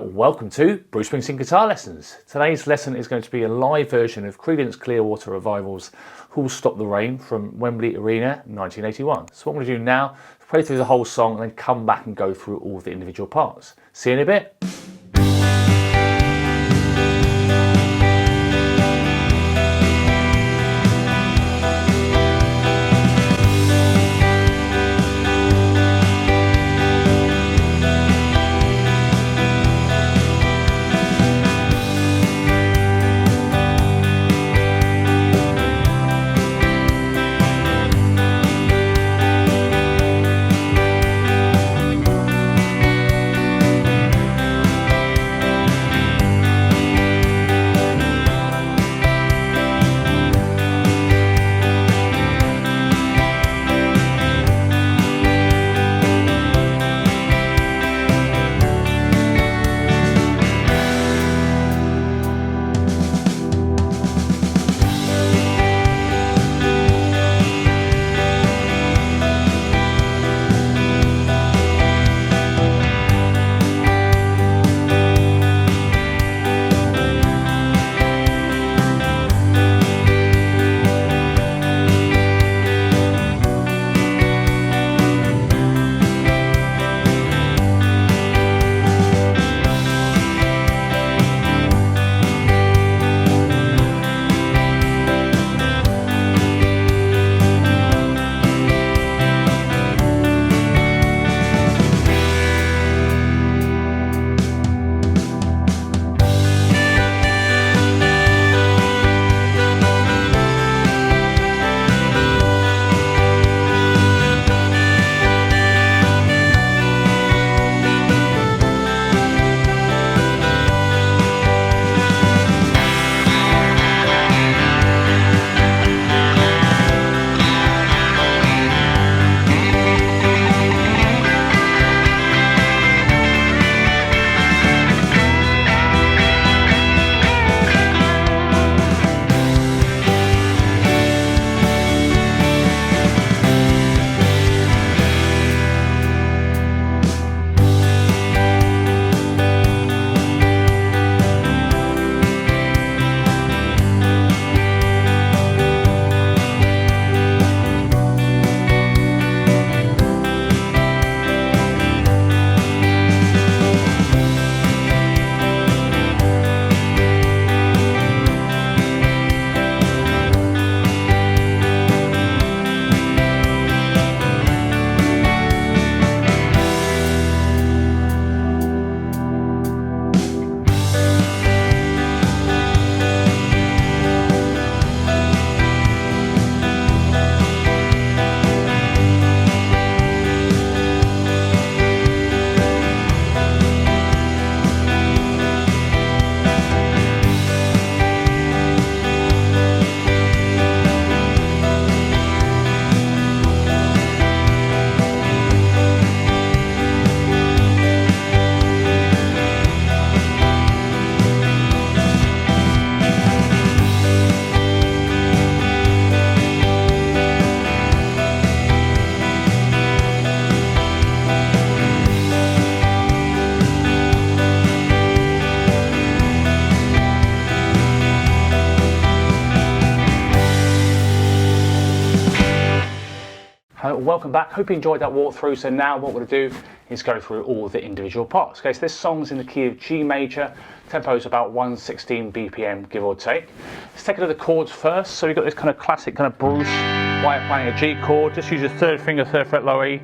welcome to Bruce Springsteen Guitar Lessons. Today's lesson is going to be a live version of Creedence Clearwater Revival's Who'll Stop the Rain from Wembley Arena 1981. So what I'm going to do now is play through the whole song and then come back and go through all the individual parts. See you in a bit. Welcome back. Hope you enjoyed that walkthrough. So now what we're going to do is go through all the individual parts. Okay, so this song's in the key of G major. Tempo is about 116 BPM, give or take. Let's take a look at the chords first. So you've got this kind of classic kind of Bruce way of playing a G chord. Just use your third finger, third fret low E,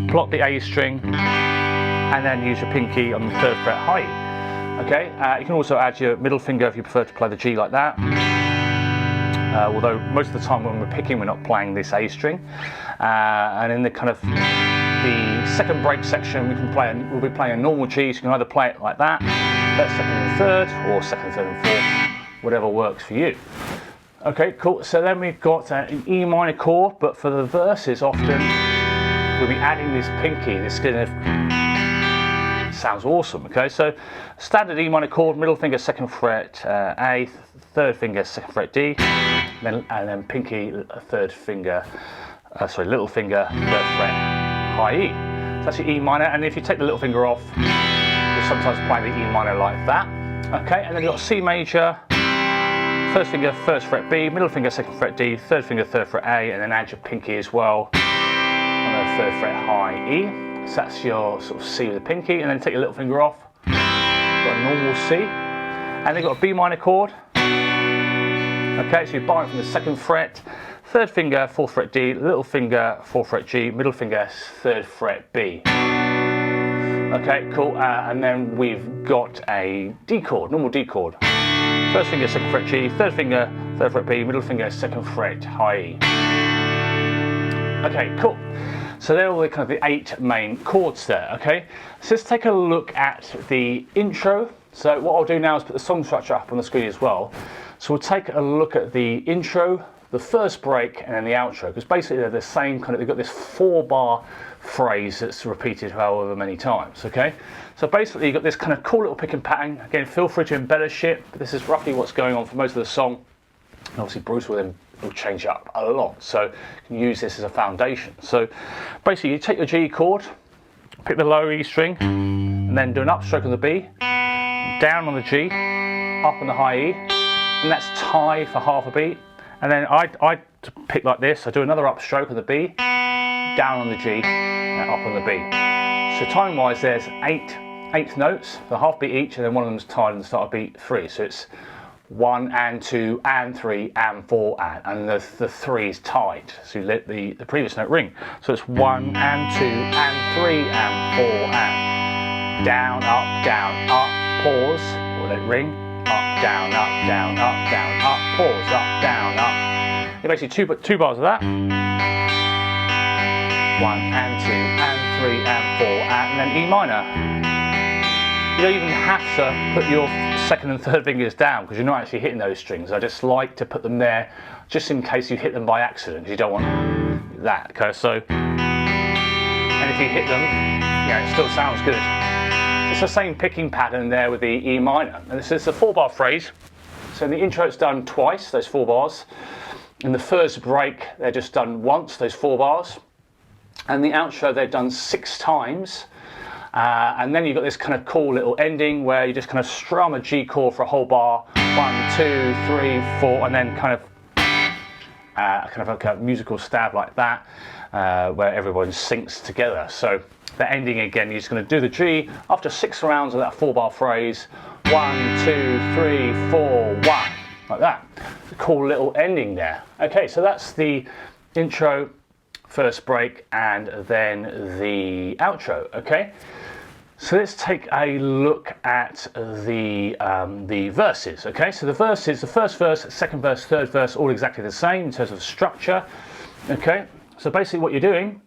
plot the A string, and then use your pinky on the third fret high E. Okay, you can also add your middle finger if you prefer to play the G like that. Although most of the time when we're picking, we're not playing this A string. And in the kind of the second break section, we'll be playing a normal G, so you can either play it like that, that's second and third, or second, third and fourth, whatever works for you. Okay, cool. So then we've got an E minor chord, but for the verses often we'll be adding this pinky, this kind of sounds awesome. Okay, so standard E minor chord, middle finger second fret A, third finger second fret D, and then pinky third finger, little finger third fret high E. So that's your E minor, and if you take the little finger off, you'll sometimes play the E minor like that. Okay, and then you've got C major, first finger, first fret B, middle finger, second fret D, third finger, third fret A, and then add your pinky as well on the third fret high E. So that's your sort of C with the pinky, and then take your little finger off. Got a normal C, and then you've got a B minor chord. Okay, so you're borrowing from the second fret, third finger, fourth fret D, little finger, fourth fret G, middle finger, third fret B. Okay, cool, and then we've got a D chord, normal D chord. First finger, second fret G, third finger, third fret B, middle finger, second fret high E. Okay, cool. So they're all the kind of the 8 main chords there, okay? So let's take a look at the intro. So what I'll do now is put the song structure up on the screen as well. So we'll take a look at the intro, the first break, and then the outro, because basically they're the same kind of, they've got this 4-bar phrase that's repeated however many times, okay? So basically you've got this kind of cool little picking pattern. Again, feel free to embellish it, but this is roughly what's going on for most of the song. And obviously Bruce will change it up a lot, so you can use this as a foundation. So basically you take your G chord, pick the low E string, and then do an upstroke on the B, down on the G, up on the high E, and that's tie for half a beat. And then I pick like this, I do another upstroke on the B, down on the G, and up on the B. So time wise there's eight notes for half beat each, and then one of them's tied in the start of beat 3. So it's 1 and 2 and 3 and 4 and the 3 is tied. So you let the previous note ring. So it's 1 and 2 and 3 and 4 and down, up, pause, or let it ring. Up, down, up, pause, up, down, up. You basically two bars of that. 1 and 2 and 3 and 4 and then E minor. You don't even have to put your second and third fingers down because you're not actually hitting those strings. I just like to put them there just in case you hit them by accident, because you don't want that. Okay, so, and if you hit them, yeah, it still sounds good. It's the same picking pattern there with the E minor. And this is a 4-bar phrase. So in the intro it's done twice, those 4 bars. In the first break they're just done once, those 4 bars. And the outro they're done 6 times. And then you've got this kind of cool little ending where you just kind of strum a G chord for a whole bar. 1, 2, 3, 4, and then kind of like a musical stab like that, where everyone syncs together. So the ending again, you're just going to do the G after 6 rounds of that 4-bar phrase. 1, 2, 3, 4, 1, like that. It's a cool little ending there. Okay, so that's the intro, first break, and then the outro. Okay, so let's take a look at the verses. Okay, so the verses, the first verse, second verse, third verse, all exactly the same in terms of structure. Okay, so basically what you're doing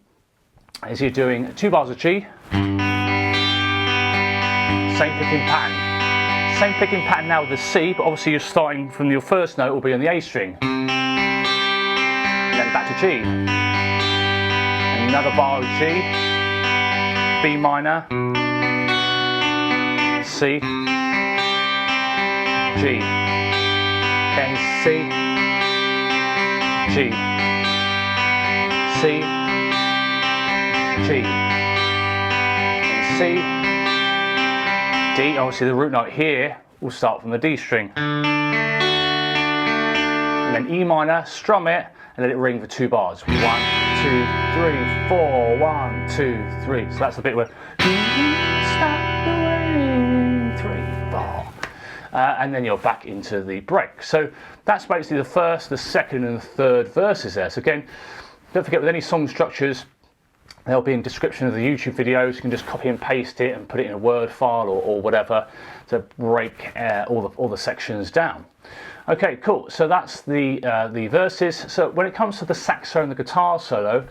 is you're doing 2 bars of G, same picking pattern. Same picking pattern now with the C, but obviously you're starting from your first note will be on the A string. And then back to G. Another bar of G, B minor, C, G, then C, G, C, G, and C, D. Obviously the root note here will start from the D string. And then E minor, strum it, and let it ring for 2 bars. 1, 2, 3, 4, 1, 2, 3. So that's the bit where stop the way, 3, 4. And then you're back into the break. So that's basically the first, the second, and the third verses there. So again, don't forget with any song structures, they'll be in description of the YouTube videos. You can just copy and paste it and put it in a Word file or whatever to break all the sections down. Okay, cool. So that's the verses. So when it comes to the saxo and the guitar solo,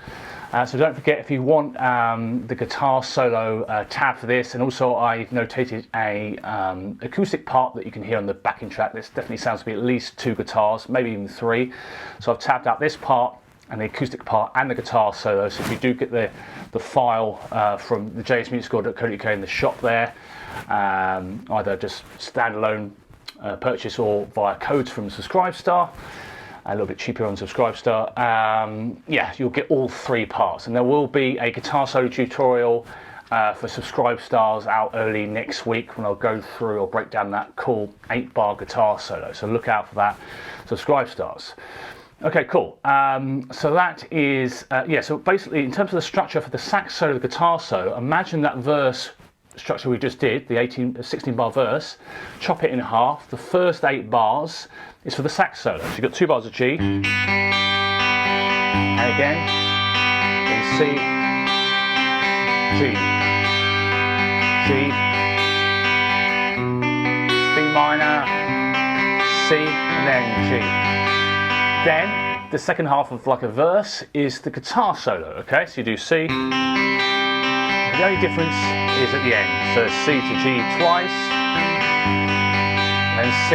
so don't forget, if you want the guitar solo tab for this, and also I've notated a acoustic part that you can hear on the backing track. This definitely sounds to be at least 2 guitars, maybe even 3. So I've tabbed out this part and the acoustic part and the guitar solo. So if you do get the file from the jsmusical.co.uk in the shop there, either just standalone purchase or via codes from Subscribestar, a little bit cheaper on Subscribestar, yeah, you'll get all 3 parts, and there will be a guitar solo tutorial for Subscribe Stars out early next week, when I'll go through or break down that cool 8-bar guitar solo. So look out for that, Subscribe Stars. Okay, cool. So that is, yeah, so basically in terms of the structure for the sax solo, the guitar solo, imagine that verse structure we just did, the 16-bar verse, chop it in half. The first 8 bars is for the sax solo. So you've got 2 bars of G, and again, then C, G, G, B minor, C, and then G. Then the second half of like a verse is the guitar solo, okay? So you do C, the only difference is at the end. So C to G twice, then C,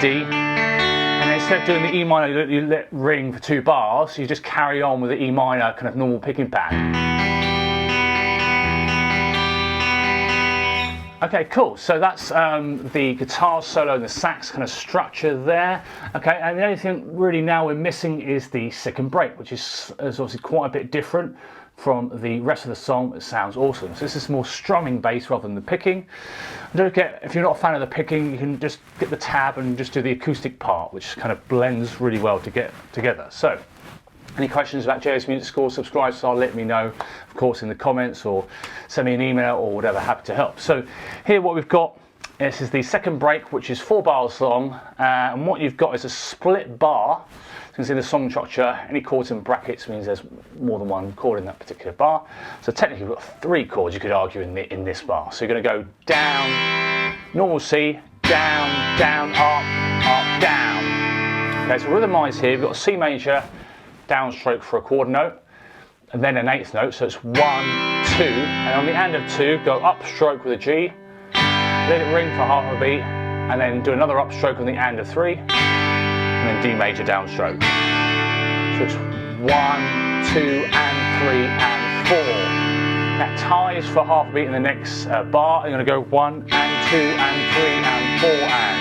D, and then instead of doing the E minor, you let ring for 2 bars, you just carry on with the E minor kind of normal picking pattern. Okay, cool. So that's the guitar solo and the sax kind of structure there. Okay, and the only thing really now we're missing is the second break, which is obviously quite a bit different from the rest of the song. It sounds awesome. So this is more strumming based rather than the picking. Don't get, if you're not a fan of the picking, you can just get the tab and just do the acoustic part, which kind of blends really well to get together. So any questions about JS Music School, Subscribe Star, let me know, of course, in the comments, or send me an email or whatever, happy to help. So here what we've got, this is the second break, which is 4 bars long, and what you've got is a split bar. So you can see the song structure, any chords in brackets means there's more than one chord in that particular bar. So technically we've got 3 chords, you could argue, in this bar. So you're going to go down, normal C, down, down, up, up, down. Okay, so rhythmised here, we've got a C major, downstroke for a chord note, and then an 8th note, so it's 1, 2, and on the end of 2, go upstroke with a G, let it ring for half a beat, and then do another upstroke on the end of 3, and then D major downstroke. So it's 1, 2, and 3, and 4. That ties for half a beat in the next bar. You're going to go 1, and 2, and 3, and 4, and.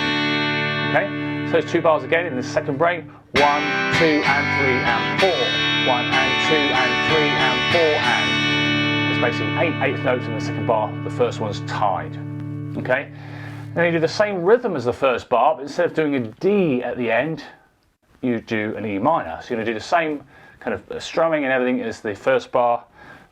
Okay, so those 2 bars again in the second break. 1, 2, and 3, and 4. 1, and 2, and 3, and 4, and. It's basically 8 notes in the second bar. The first one's tied. Okay? Then you do the same rhythm as the first bar, but instead of doing a D at the end, you do an E minor. So you're going to do the same kind of strumming and everything as the first bar.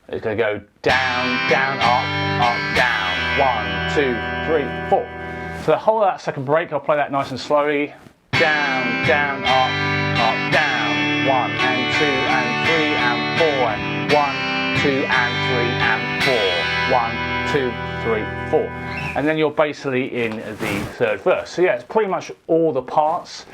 It's going to go down, down, up, down. 1, 2, 3, 4. So the whole of that second break, I'll play that nice and slowly. Down, down, up, down. 1, and 2, and 3, and 4, and 1, 2, and 3, and 4. 1, 2, 3, 4. And then you're basically in the third verse. So yeah, it's pretty much all the parts.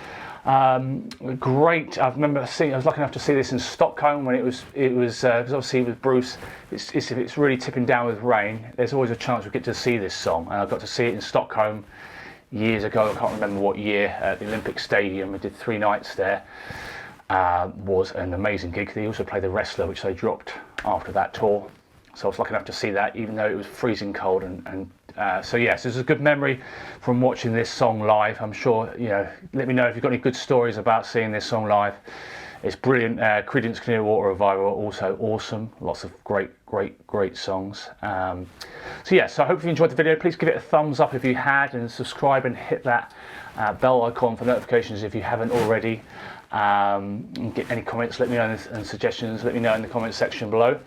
Great. I remember seeing. I was lucky enough to see this in Stockholm when it was because obviously with Bruce, if it's really tipping down with rain, there's always a chance we get to see this song. And I got to see it in Stockholm years ago. I can't remember what year, at the Olympic Stadium. We did 3 nights there. Was an amazing gig. They also played The Wrestler, which they dropped after that tour. So I was lucky enough to see that, even though it was freezing cold. So yes, there's a good memory from watching this song live. I'm sure, you know, let me know if you've got any good stories about seeing this song live. It's brilliant. Creedence Clearwater Revival, also awesome. Lots of great songs. So yeah, so I hope you enjoyed the video. Please give it a thumbs up if you had, and subscribe and hit that bell icon for notifications if you haven't already. Get any comments, let me know, and suggestions, let me know in the comments section below.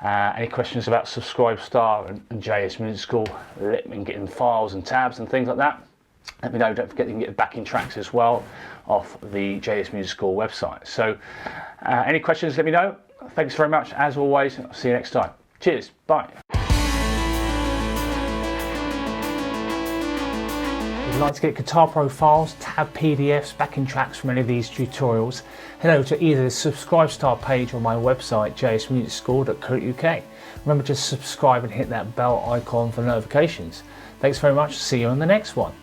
Any questions about Subscribe Star and JS Music School, let me get in files and tabs and things like that. Let me know. Don't forget you can get the backing tracks as well off the JS Music School website. So any questions, let me know. Thanks very much as always. I'll see you next time. Cheers. Bye. If you'd like to get guitar profiles, tab PDFs, backing tracks from any of these tutorials, head over to either the Subscribe Star page or my website, jsmusicschool.co.uk. Remember to subscribe and hit that bell icon for notifications. Thanks very much. See you on the next one.